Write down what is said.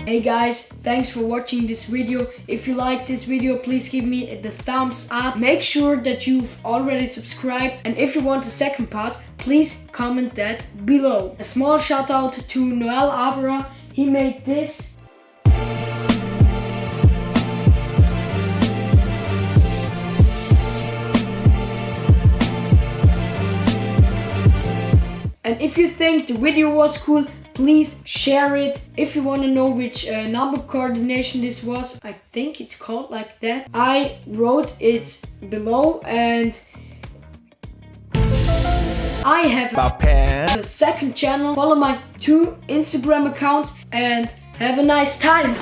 Hey guys, thanks for watching this video. If you like this video, please give me the thumbs up. Make sure that you've already subscribed, and if you want a second part, please comment that below. A small shout out to Noel Abra. He made this. And if you think the video was cool, please share it. If you want to know which number coordination this was, I think it's called like that. I wrote it below, and I have a second channel. Follow my 2 Instagram accounts and have a nice time.